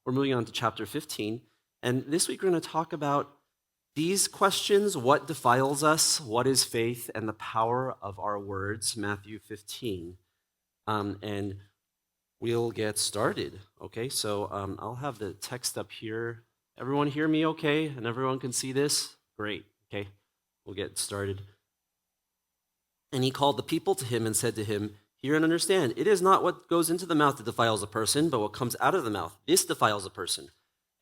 We're moving on to chapter 15. And this week we're going to talk about these questions: what defiles us, what is faith, and the power of our words, Matthew 15. And we'll get started. Okay, so I'll have the text up here. Everyone hear me okay? And everyone can see this? Great. Okay, we'll get started. And he called the people to him and said to him, "Hear and understand. It is not what goes into the mouth that defiles a person, but what comes out of the mouth. This defiles a person."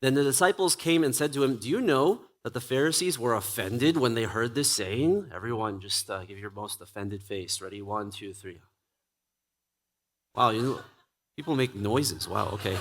Then the disciples came and said to him, "Do you know that the Pharisees were offended when they heard this saying?" Everyone, just give your most offended face. Ready? 1, 2, 3. Wow, people make noises. Wow, okay.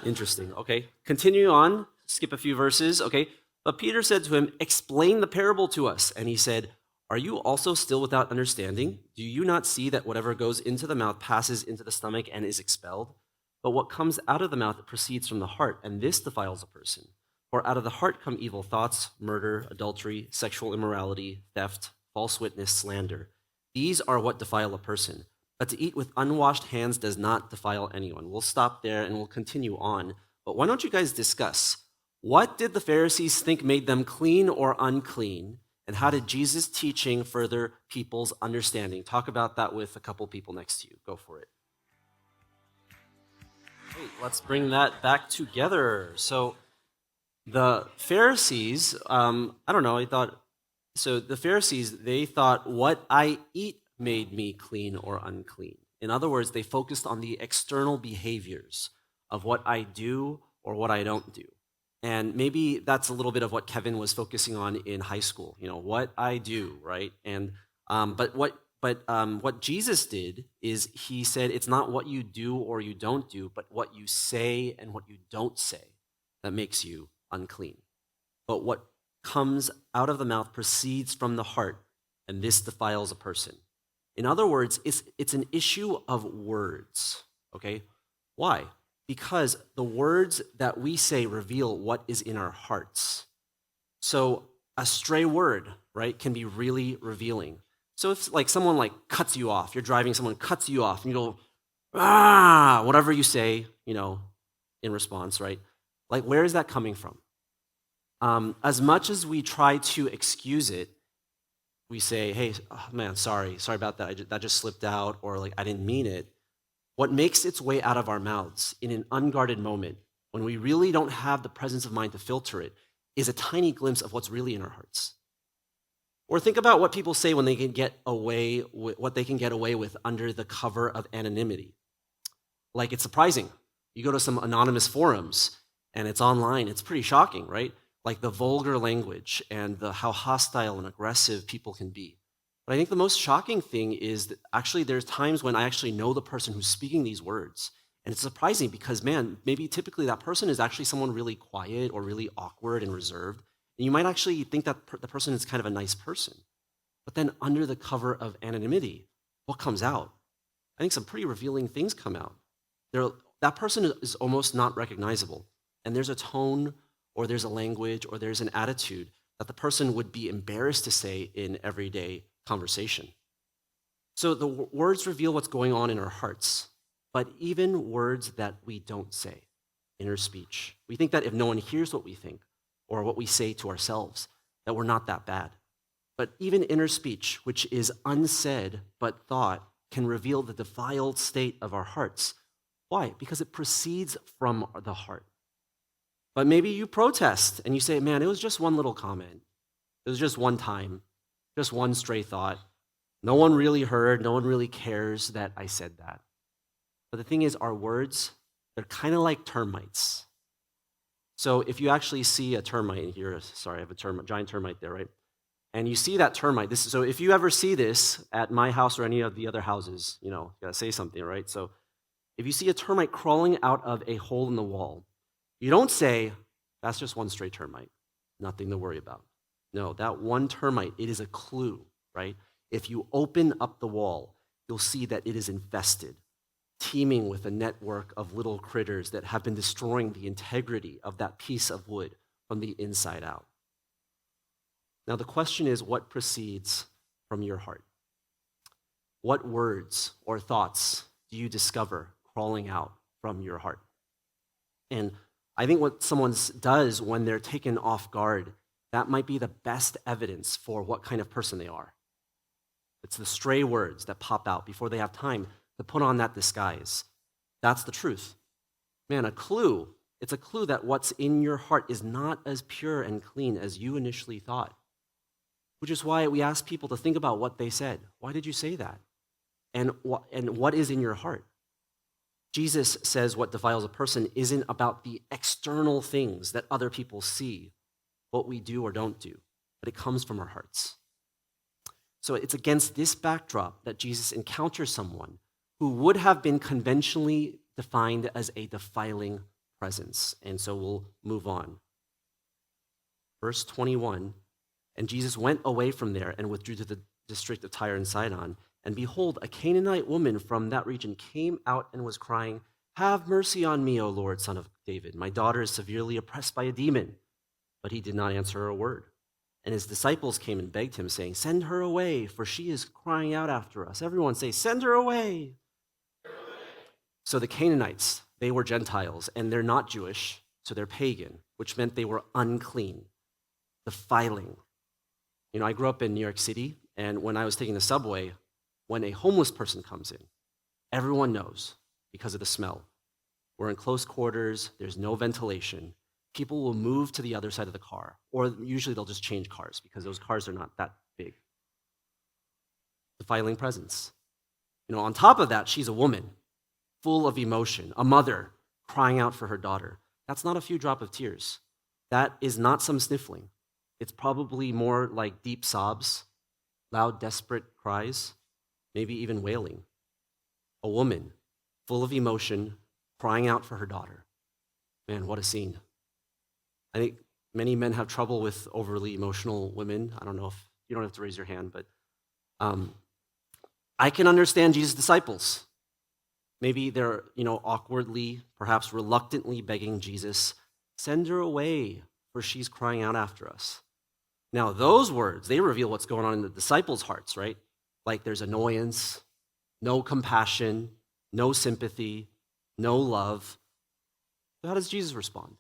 Interesting. Okay, continue on. Skip a few verses. Okay, but Peter said to him, "Explain the parable to us." And he said, "Are you also still without understanding? Do you not see that whatever goes into the mouth passes into the stomach and is expelled? But what comes out of the mouth proceeds from the heart, and this defiles a person. For out of the heart come evil thoughts, murder, adultery, sexual immorality, theft, false witness, slander. These are what defile a person. But to eat with unwashed hands does not defile anyone." We'll stop there and we'll continue on. But why don't you guys discuss, what did the Pharisees think made them clean or unclean? And how did Jesus' teaching further people's understanding? Talk about that with a couple people next to you. Go for it. Great, let's bring that back together. So the Pharisees, the Pharisees, they thought what I eat made me clean or unclean. In other words, they focused on the external behaviors of what I do or what I don't do. And maybe that's a little bit of what Kevin was focusing on in high school, what I do, right? And but what Jesus did is he said it's not what you do or you don't do, but what you say and what you don't say that makes you unclean. But what comes out of the mouth proceeds from the heart, and this defiles a person. In other words, it's an issue of words, okay? Why? Because the words that we say reveal what is in our hearts. So a stray word, right, can be really revealing. So if someone cuts you off, you're driving, someone cuts you off, and you go, whatever you say, in response, right? Where is that coming from? As much as we try to excuse it, we say, "Hey, man, sorry about that. That just slipped out," or I didn't mean it. What makes its way out of our mouths in an unguarded moment, when we really don't have the presence of mind to filter it, is a tiny glimpse of what's really in our hearts. Or think about what people say when they can get away with what they can get away with under the cover of anonymity. It's surprising. You go to some anonymous forums and it's online. It's pretty shocking, right? The vulgar language and how hostile and aggressive people can be. But I think the most shocking thing is that actually there's times when I actually know the person who's speaking these words. And it's surprising because, man, maybe typically that person is actually someone really quiet or really awkward and reserved. And you might actually think that the person is kind of a nice person. But then under the cover of anonymity, what comes out? I think some pretty revealing things come out. That person is almost not recognizable. And there's a tone, or there's a language, or there's an attitude that the person would be embarrassed to say in everyday conversation. So the words reveal what's going on in our hearts, but even words that we don't say, inner speech. We think that if no one hears what we think or what we say to ourselves, that we're not that bad. But even inner speech, which is unsaid but thought, can reveal the defiled state of our hearts. Why? Because it proceeds from the heart. But maybe you protest and you say, "Man, it was just one little comment. It was just one time, just one stray thought. No one really heard, no one really cares that I said that." But the thing is, our words, they're kind of like termites. So if you actually see a termite in here, sorry, I have a giant termite there, right? And you see that termite. So if you ever see this at my house or any of the other houses, you gotta say something, right? So if you see a termite crawling out of a hole in the wall, you don't say, "That's just one stray termite, nothing to worry about." No, that one termite, it is a clue, right? If you open up the wall, you'll see that it is infested, teeming with a network of little critters that have been destroying the integrity of that piece of wood from the inside out. Now, the question is, what proceeds from your heart? What words or thoughts do you discover crawling out from your heart? And I think what someone does when they're taken off guard, that might be the best evidence for what kind of person they are. It's the stray words that pop out before they have time to put on that disguise. That's the truth. Man, it's a clue that what's in your heart is not as pure and clean as you initially thought. Which is why we ask people to think about what they said. Why did you say that? And what is in your heart? Jesus says what defiles a person isn't about the external things that other people see, what we do or don't do, but it comes from our hearts. So it's against this backdrop that Jesus encounters someone who would have been conventionally defined as a defiling presence. And so we'll move on. Verse 21, and Jesus went away from there and withdrew to the district of Tyre and Sidon. And behold, a Canaanite woman from that region came out and was crying, "Have mercy on me, O Lord, Son of David. My daughter is severely oppressed by a demon." But he did not answer her a word. And his disciples came and begged him, saying, "Send her away, for she is crying out after us." Everyone say, "Send her away." So the Canaanites, they were Gentiles, and they're not Jewish, so they're pagan, which meant they were unclean, defiling. You know, I grew up in New York City, and when I was taking the subway, when a homeless person comes in, everyone knows because of the smell. We're in close quarters, there's no ventilation. People will move to the other side of the car, or usually they'll just change cars because those cars are not that big. Defiling presence. You know, on top of that, she's a woman, full of emotion, a mother crying out for her daughter. That's not a few drops of tears. That is not some sniffling. It's probably more like deep sobs, loud, desperate cries, maybe even wailing. A woman, full of emotion, crying out for her daughter. Man, what a scene. I think many men have trouble with overly emotional women. I don't know if you don't have to raise your hand, but I can understand Jesus' disciples. Maybe they're, awkwardly, perhaps reluctantly begging Jesus, "Send her away, for she's crying out after us." Now, those words, they reveal what's going on in the disciples' hearts, right? Like there's annoyance, no compassion, no sympathy, no love. So how does Jesus respond?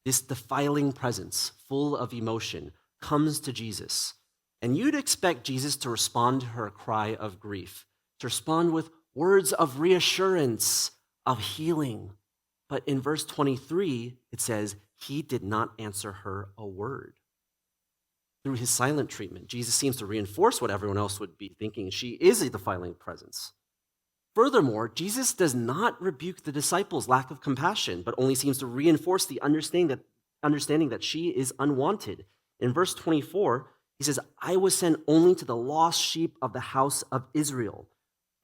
This defiling presence, full of emotion, comes to Jesus. And you'd expect Jesus to respond to her cry of grief, to respond with words of reassurance, of healing. But in verse 23, it says, he did not answer her a word. Through his silent treatment, Jesus seems to reinforce what everyone else would be thinking. She is a defiling presence. Furthermore, Jesus does not rebuke the disciples' lack of compassion, but only seems to reinforce the understanding that she is unwanted. In verse 24, he says, "I was sent only to the lost sheep of the house of Israel.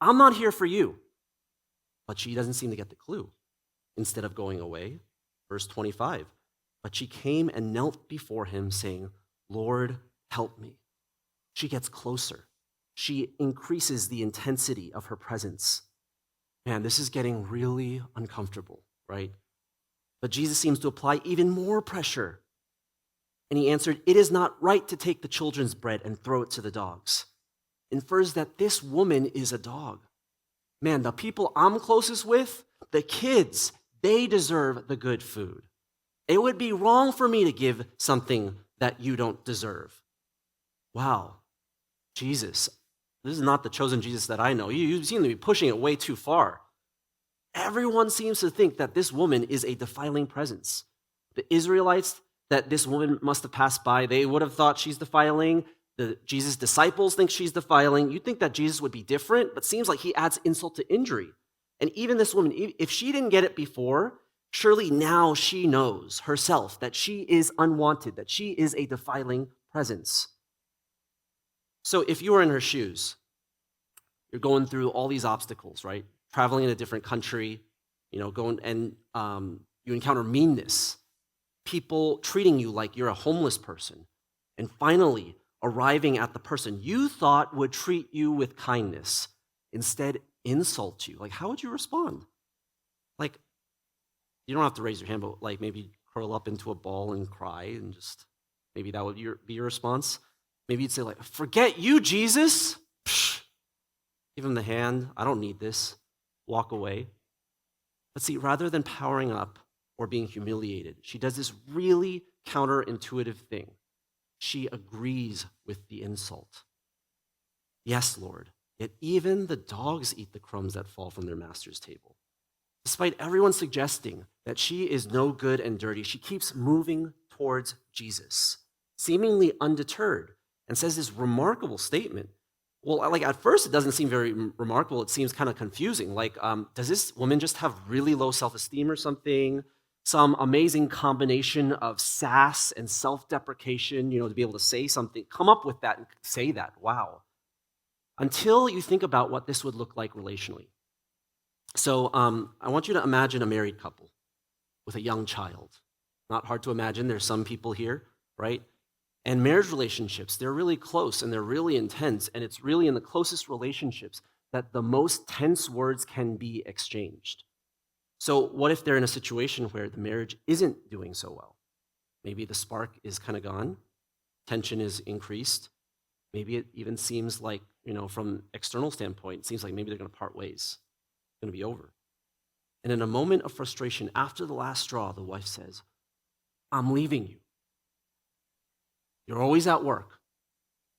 I'm not here for you." But she doesn't seem to get the clue. Instead of going away, verse 25, but she came and knelt before him, saying, "Lord, help me." She gets closer. She increases the intensity of her presence. Man, this is getting really uncomfortable, right? But Jesus seems to apply even more pressure. And he answered, "It is not right to take the children's bread and throw it to the dogs." Infers that this woman is a dog. Man, the people I'm closest with, the kids, they deserve the good food. It would be wrong for me to give something that you don't deserve. Wow, Jesus, this is not the chosen Jesus that I know. You seem to be pushing it way too far. Everyone seems to think that this woman is a defiling presence. The Israelites that this woman must have passed by, they would have thought she's defiling. The Jesus' disciples think she's defiling. You'd think that Jesus would be different, but seems like he adds insult to injury. And even this woman, if she didn't get it before, surely now she knows herself that she is unwanted, that she is a defiling presence. So if you were in her shoes, you're going through all these obstacles, right? Traveling in a different country, going and you encounter meanness, people treating you like you're a homeless person, and finally arriving at the person you thought would treat you with kindness, instead insult you. Like, how would you respond? Like, you don't have to raise your hand, but like maybe curl up into a ball and cry, and just maybe that would be your response. Maybe you'd say like, "Forget you, Jesus." Psh, give him the hand. "I don't need this." Walk away. But see, rather than powering up, or being humiliated, she does this really counterintuitive thing. She agrees with the insult. Yes, Lord, yet even the dogs eat the crumbs that fall from their master's table. Despite everyone suggesting that she is no good and dirty, she keeps moving towards Jesus, seemingly undeterred, and says this remarkable statement. Well, like at first, it doesn't seem very remarkable. It seems kind of confusing. Like, does this woman just have really low self-esteem or something? Some amazing combination of sass and self-deprecation, to be able to say something, come up with that and say that. Wow. Until you think about what this would look like relationally. So I want you to imagine a married couple with a young child. Not hard to imagine. There's some people here, right? And marriage relationships, they're really close and they're really intense. And it's really in the closest relationships that the most tense words can be exchanged. So what if they're in a situation where the marriage isn't doing so well? Maybe the spark is kind of gone. Tension is increased. Maybe it even seems like, from external standpoint, it seems like maybe they're going to part ways. It's going to be over. And in a moment of frustration, after the last straw, the wife says, I'm leaving you. You're always at work.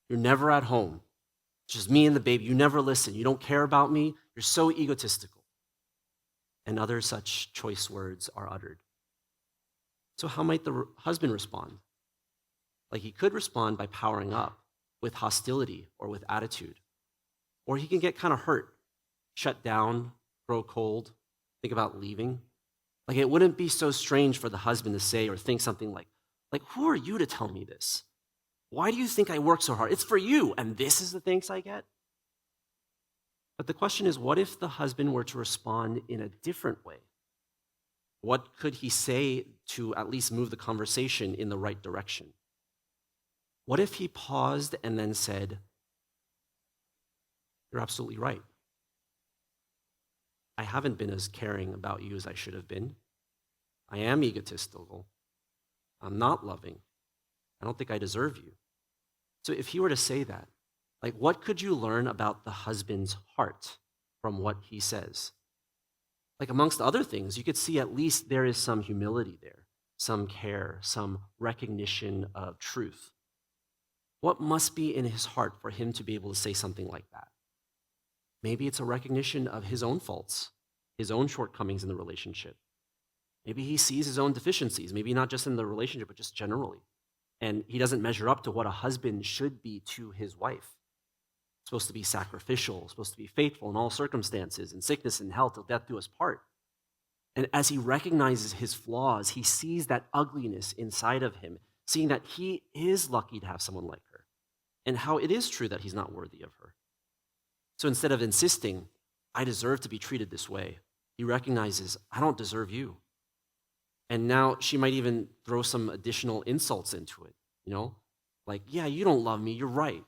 You're never at home. It's just me and the baby. You never listen. You don't care about me. You're so egotistical. And other such choice words are uttered. So how might the husband respond? Like he could respond by powering up with hostility or with attitude. Or he can get kind of hurt, shut down, grow cold, think about leaving. Like it wouldn't be so strange for the husband to say or think something like, who are you to tell me this? Why do you think I work so hard? It's for you, and this is the thanks I get? But the question is, what if the husband were to respond in a different way? What could he say to at least move the conversation in the right direction? What if he paused and then said, you're absolutely right. I haven't been as caring about you as I should have been. I am egotistical. I'm not loving. I don't think I deserve you. So if he were to say that, what could you learn about the husband's heart from what he says? Amongst other things, you could see at least there is some humility there, some care, some recognition of truth. What must be in his heart for him to be able to say something like that? Maybe it's a recognition of his own faults, his own shortcomings in the relationship. Maybe he sees his own deficiencies, maybe not just in the relationship, but just generally. And he doesn't measure up to what a husband should be to his wife. Supposed to be sacrificial, supposed to be faithful in all circumstances, in sickness and health, till death do us part. And as he recognizes his flaws, he sees that ugliness inside of him, seeing that he is lucky to have someone like her, and how it is true that he's not worthy of her. So instead of insisting, I deserve to be treated this way, he recognizes, I don't deserve you. And now she might even throw some additional insults into it, yeah, you don't love me, you're right.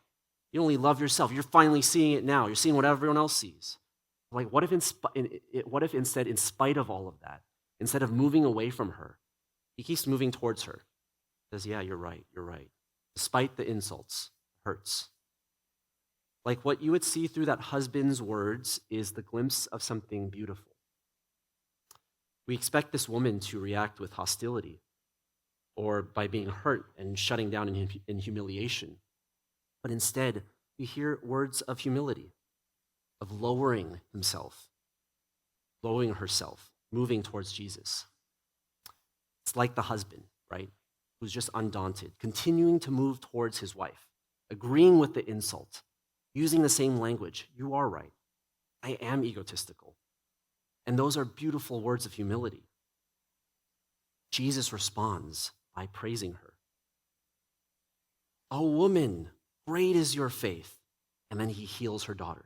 You only love yourself. You're finally seeing it now. You're seeing what everyone else sees. What if instead, in spite of all of that, instead of moving away from her, he keeps moving towards her. Says, yeah, you're right. Despite the insults, hurts. What you would see through that husband's words is the glimpse of something beautiful. We expect this woman to react with hostility or by being hurt and shutting down in humiliation. But instead, we hear words of humility, of lowering himself, lowering herself, moving towards Jesus. It's like the husband, right, who's just undaunted, continuing to move towards his wife, agreeing with the insult, using the same language. You are right. I am egotistical. And those are beautiful words of humility. Jesus responds by praising her. Oh, woman, great is your faith. And then he heals her daughter.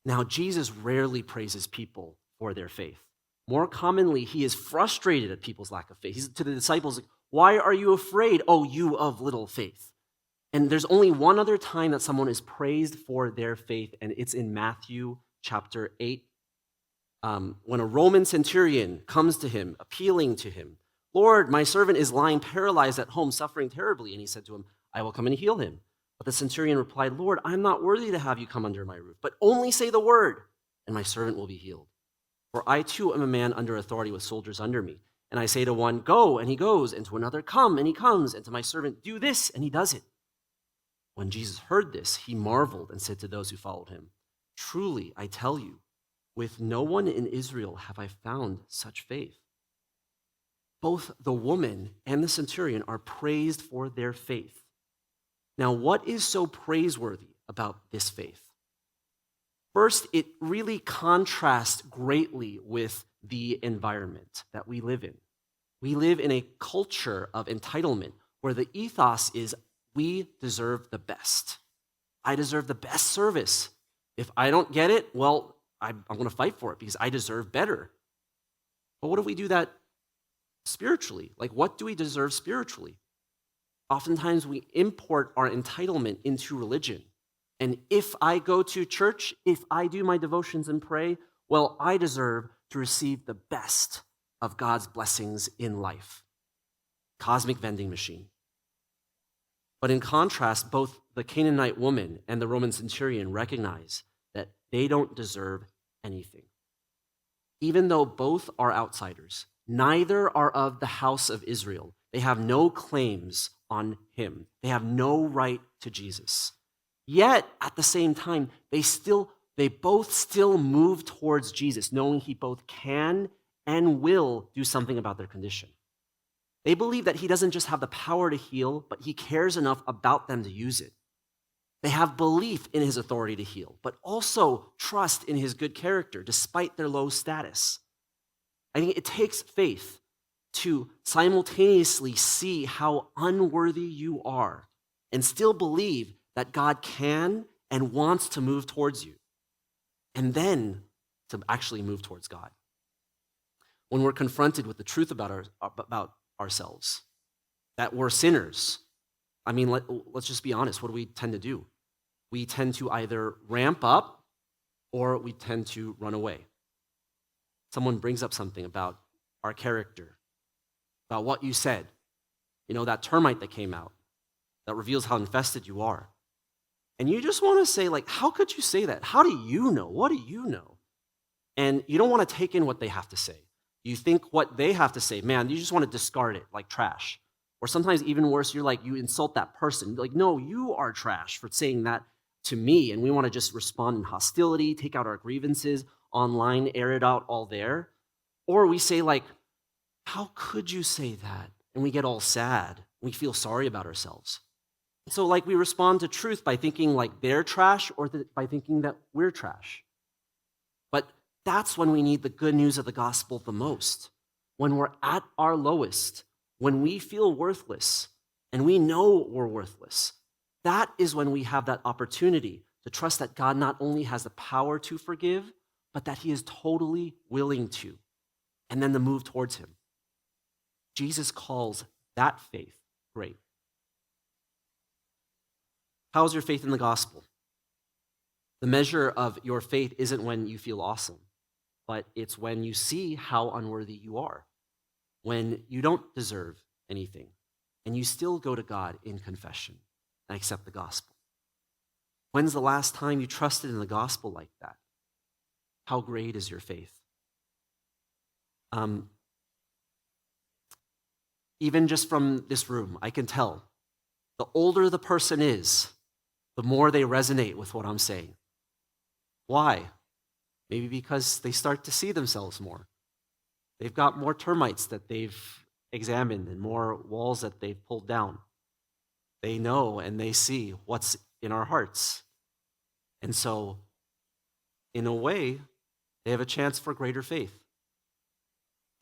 Now, Jesus rarely praises people for their faith. More commonly, he is frustrated at people's lack of faith. He's to the disciples, why are you afraid, oh, you of little faith? And there's only one other time that someone is praised for their faith, and it's in Matthew chapter 8. When a Roman centurion comes to him, appealing to him, Lord, my servant is lying paralyzed at home, suffering terribly. And he said to him, I will come and heal him. But the centurion replied, Lord, I'm not worthy to have you come under my roof, but only say the word, and my servant will be healed. For I too am a man under authority with soldiers under me. And I say to one, go, and he goes, and to another, come, and he comes, and to my servant, do this, and he does it. When Jesus heard this, he marveled and said to those who followed him, truly, I tell you, with no one in Israel have I found such faith. Both the woman and the centurion are praised for their faith. Now, what is so praiseworthy about this faith? First, it really contrasts greatly with the environment that we live in. We live in a culture of entitlement where the ethos is we deserve the best. I deserve the best service. If I don't get it, well, I'm going to fight for it because I deserve better. But what if we do that spiritually? Like, what do we deserve spiritually? Oftentimes, we import our entitlement into religion. And if I go to church, if I do my devotions and pray, well, I deserve to receive the best of God's blessings in life. Cosmic vending machine. But in contrast, both the Canaanite woman and the Roman centurion recognize that they don't deserve anything. Even though both are outsiders, neither are of the house of Israel. They have no claims on him. They have no right to Jesus. Yet, at the same time, they both still move towards Jesus, knowing he both can and will do something about their condition. They believe that he doesn't just have the power to heal, but he cares enough about them to use it. They have belief in his authority to heal, but also trust in his good character, despite their low status. I think it takes faith to simultaneously see how unworthy you are and still believe that God can and wants to move towards you, and then to actually move towards God. When we're confronted with the truth about ourselves, that we're sinners, I mean, let's just be honest. What do we tend to do? We tend to either ramp up or we tend to run away. Someone brings up something about our character, about what you said, that termite that came out, that reveals how infested you are. And you just want to say, like, how could you say that? How do you know? What do you know? And you don't want to take in what they have to say. You think what they have to say, man, you just want to discard it like trash. Or sometimes even worse, you insult that person. You're like, no, you are trash for saying that to me. And we want to just respond in hostility, take out our grievances online, air it out all there. Or we say, like, how could you say that? And we get all sad. We feel sorry about ourselves. So, we respond to truth by thinking like they're trash or by thinking that we're trash. But that's when we need the good news of the gospel the most. When we're at our lowest, when we feel worthless and we know we're worthless, that is when we have that opportunity to trust that God not only has the power to forgive, but that he is totally willing to, and then to move towards him. Jesus calls that faith great. How's your faith in the gospel? The measure of your faith isn't when you feel awesome, but it's when you see how unworthy you are, when you don't deserve anything, and you still go to God in confession and accept the gospel. When's the last time you trusted in the gospel like that? How great is your faith? Even just from this room, I can tell the older the person is, the more they resonate with what I'm saying. Why? Maybe because they start to see themselves more. They've got more termites that they've examined and more walls that they've pulled down. They know and they see what's in our hearts. And so, in a way, they have a chance for greater faith.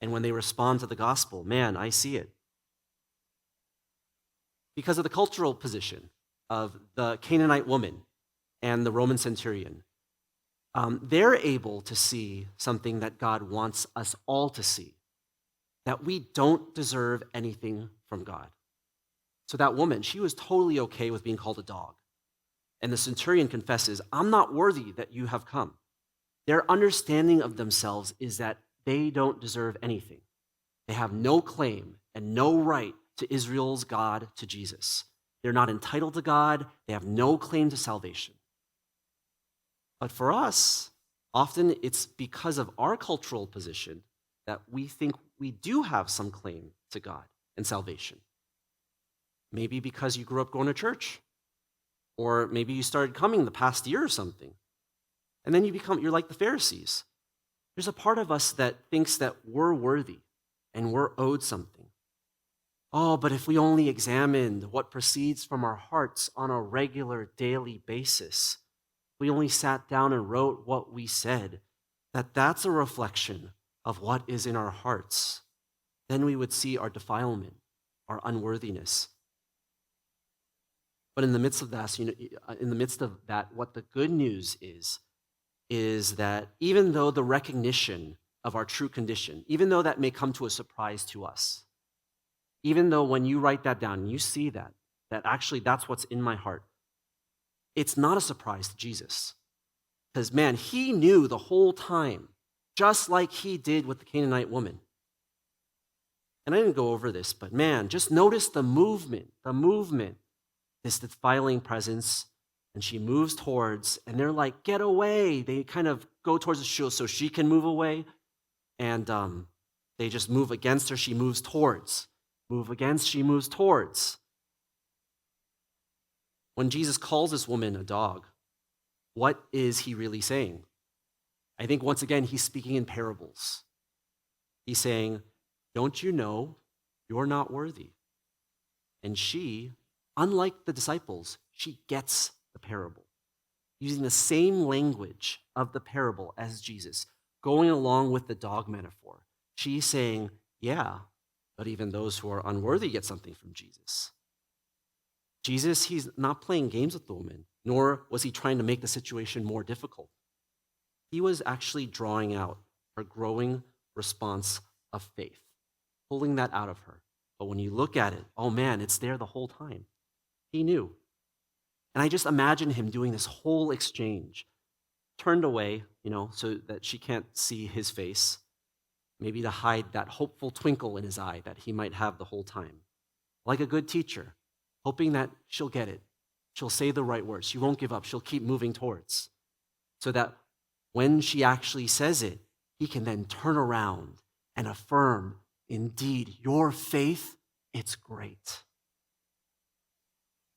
And when they respond to the gospel, man, I see it. Because of the cultural position of the Canaanite woman and the Roman centurion, they're able to see something that God wants us all to see, that we don't deserve anything from God. So that woman, she was totally okay with being called a dog. And the centurion confesses, I'm not worthy that you have come. Their understanding of themselves is that they don't deserve anything. They have no claim and no right to Israel's God, to Jesus. They're not entitled to God. They have no claim to salvation. But for us, often it's because of our cultural position that we think we do have some claim to God and salvation. Maybe because you grew up going to church, or maybe you started coming the past year or something. And then you're like the Pharisees. There's a part of us that thinks that we're worthy and we're owed something. Oh, but if we only examined what proceeds from our hearts on a regular daily basis, we only sat down and wrote what we said, that's a reflection of what is in our hearts, then we would see our defilement, our unworthiness. But in the midst of that, what the good news is that even though the recognition of our true condition, even though that may come to a surprise to us, even though when you write that down and you see that actually that's what's in my heart, it's not a surprise to Jesus. Because, man, he knew the whole time, just like he did with the Canaanite woman. And I didn't go over this, but man, just notice the movement, this defiling presence, and she moves towards, and they're like, get away. They kind of go towards the shield so she can move away, and they just move against her. She moves towards. Move against, she moves towards. When Jesus calls this woman a dog, what is he really saying? I think once again, he's speaking in parables. He's saying, don't you know you're not worthy? And she, unlike the disciples, she gets the parable, using the same language of the parable as Jesus, going along with the dog metaphor. She's saying, yeah, but even those who are unworthy get something from Jesus. Jesus, he's not playing games with the woman, nor was he trying to make the situation more difficult. He was actually drawing out her growing response of faith, pulling that out of her. But when you look at it, oh man, it's there the whole time. He knew. And I just imagine him doing this whole exchange, turned away, so that she can't see his face, maybe to hide that hopeful twinkle in his eye that he might have the whole time. Like a good teacher, hoping that she'll get it. She'll say the right words. She won't give up. She'll keep moving towards. So that when she actually says it, he can then turn around and affirm, indeed, your faith, it's great.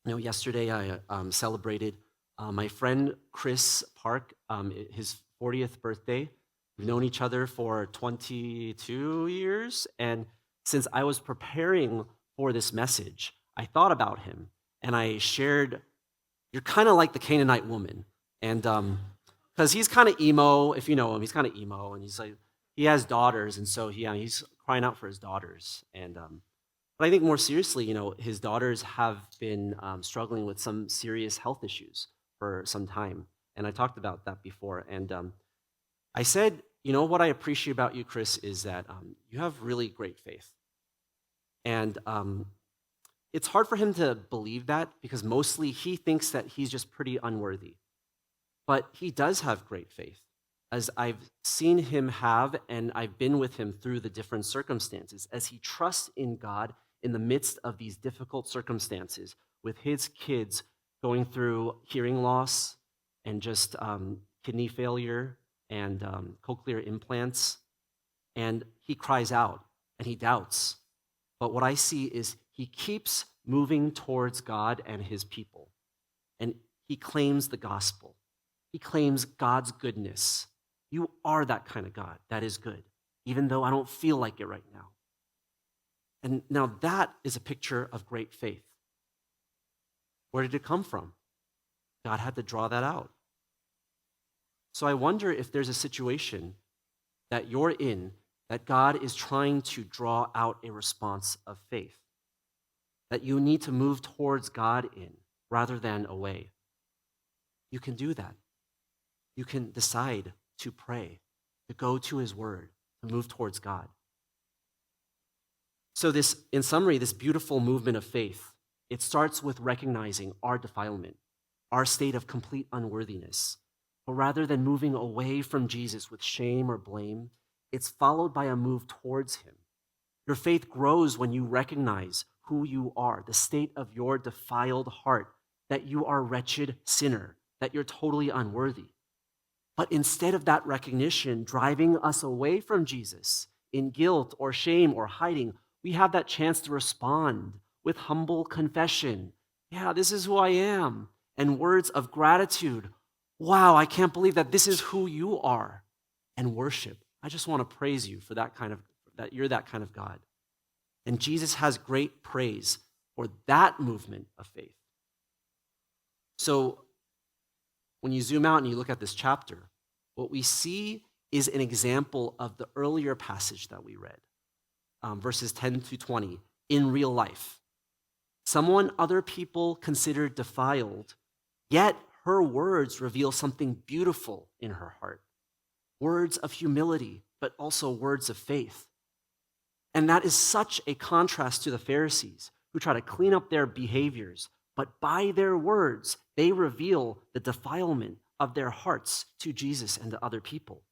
Yesterday I celebrated my friend Chris Park, his 40th birthday. We've known each other for 22 years, and since I was preparing for this message, I thought about him, and I shared, you're kind of like the Canaanite woman, and because he's kind of emo, if you know him, he's kind of emo, and he's like, he has daughters, and so he's crying out for his daughters, and but I think more seriously, his daughters have been struggling with some serious health issues for some time, and I talked about that before, and I said, what I appreciate about you, Chris, is that you have really great faith. And it's hard for him to believe that because mostly he thinks that he's just pretty unworthy. But he does have great faith, as I've seen him have, and I've been with him through the different circumstances, as he trusts in God in the midst of these difficult circumstances, with his kids going through hearing loss and just kidney failure and cochlear implants, and he cries out and he doubts. But what I see is he keeps moving towards God and his people, and he claims the gospel. He claims God's goodness. You are that kind of God that is good, even though I don't feel like it right now. And now that is a picture of great faith. Where did it come from? God had to draw that out. So I wonder if there's a situation that you're in that God is trying to draw out a response of faith, that you need to move towards God in rather than away. You can do that. You can decide to pray, to go to his word, to move towards God. So this, in summary, this beautiful movement of faith, it starts with recognizing our defilement, our state of complete unworthiness. But rather than moving away from Jesus with shame or blame, it's followed by a move towards him. Your faith grows when you recognize who you are, the state of your defiled heart, that you are a wretched sinner, that you're totally unworthy. But instead of that recognition driving us away from Jesus, in guilt or shame or hiding, we have that chance to respond with humble confession. Yeah, this is who I am. And words of gratitude. Wow, I can't believe that this is who you are. And worship. I just want to praise you for that you're that kind of God. And Jesus has great praise for that movement of faith. So when you zoom out and you look at this chapter, what we see is an example of the earlier passage that we read, verses 10 to 20, in real life. Someone other people considered defiled, yet her words reveal something beautiful in her heart. Words of humility, but also words of faith. And that is such a contrast to the Pharisees, who try to clean up their behaviors, but by their words, they reveal the defilement of their hearts to Jesus and to other people,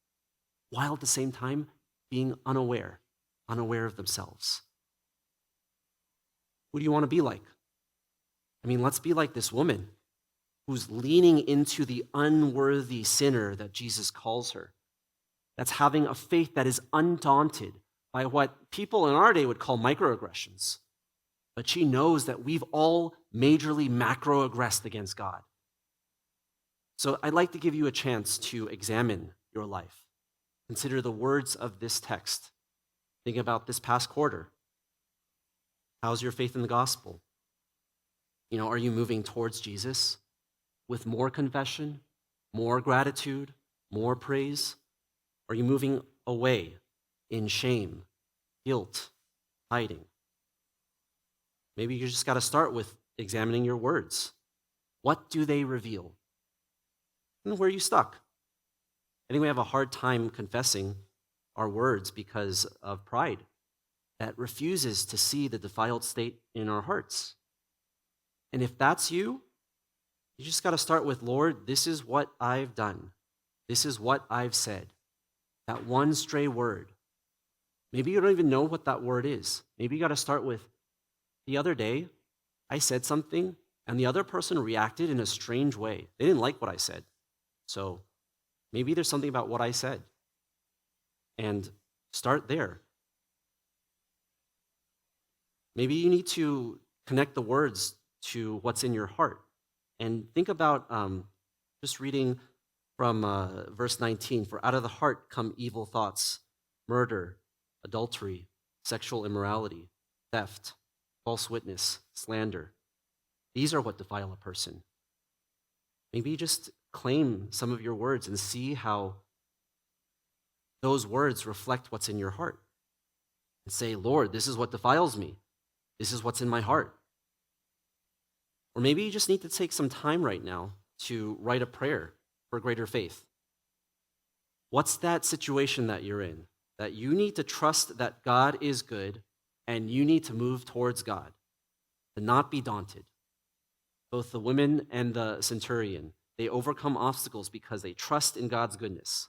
while at the same time being unaware of themselves. Who do you want to be like? I mean, let's be like this woman who's leaning into the unworthy sinner that Jesus calls her. That's having a faith that is undaunted by what people in our day would call microaggressions. But she knows that we've all majorly macroaggressed against God. So I'd like to give you a chance to examine your life. Consider the words of this text. Think about this past quarter. How's your faith in the gospel? Are you moving towards Jesus with more confession, more gratitude, more praise? Are you moving away in shame, guilt, hiding? Maybe you just got to start with examining your words. What do they reveal? And where are you stuck? I think we have a hard time confessing our words because of pride that refuses to see the defiled state in our hearts. And if that's you, you just got to start with, Lord, this is what I've done. This is what I've said. That one stray word. Maybe you don't even know what that word is. Maybe you got to start with, the other day, I said something, and the other person reacted in a strange way. They didn't like what I said. So maybe there's something about what I said. And start there. Maybe you need to connect the words to what's in your heart. And think about just reading from verse 19. For out of the heart come evil thoughts, murder, adultery, sexual immorality, theft, false witness, slander. These are what defile a person. Maybe just claim some of your words and see how those words reflect what's in your heart. And say, Lord, this is what defiles me. This is what's in my heart. Or maybe you just need to take some time right now to write a prayer for greater faith. What's that situation that you're in? That you need to trust that God is good and you need to move towards God, to not be daunted. Both the women and the centurion, they overcome obstacles because they trust in God's goodness.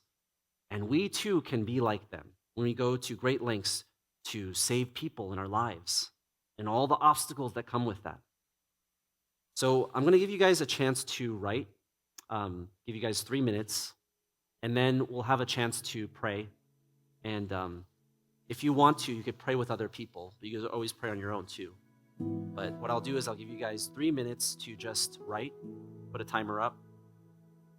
And we too can be like them when we go to great lengths to save people in our lives and all the obstacles that come with that. So I'm going to give you guys a chance to write, give you guys 3 minutes, and then we'll have a chance to pray. And if you want to, you could pray with other people, but you guys always pray on your own too. But what I'll do is I'll give you guys 3 minutes to just write, put a timer up,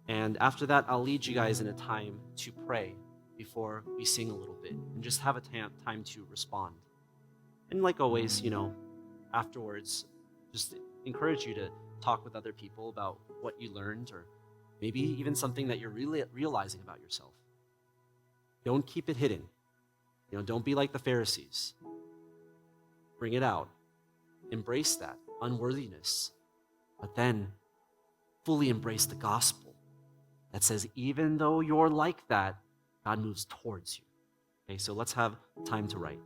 and after that, I'll lead you guys in a time to pray before we sing a little bit, and just have a time to respond. And like always, afterwards, just encourage you to talk with other people about what you learned, or maybe even something that you're really realizing about yourself. Don't keep it hidden. Don't be like the Pharisees. Bring it out. Embrace that unworthiness, but then fully embrace the gospel that says even though you're like that, God moves towards you. Okay, so let's have time to write.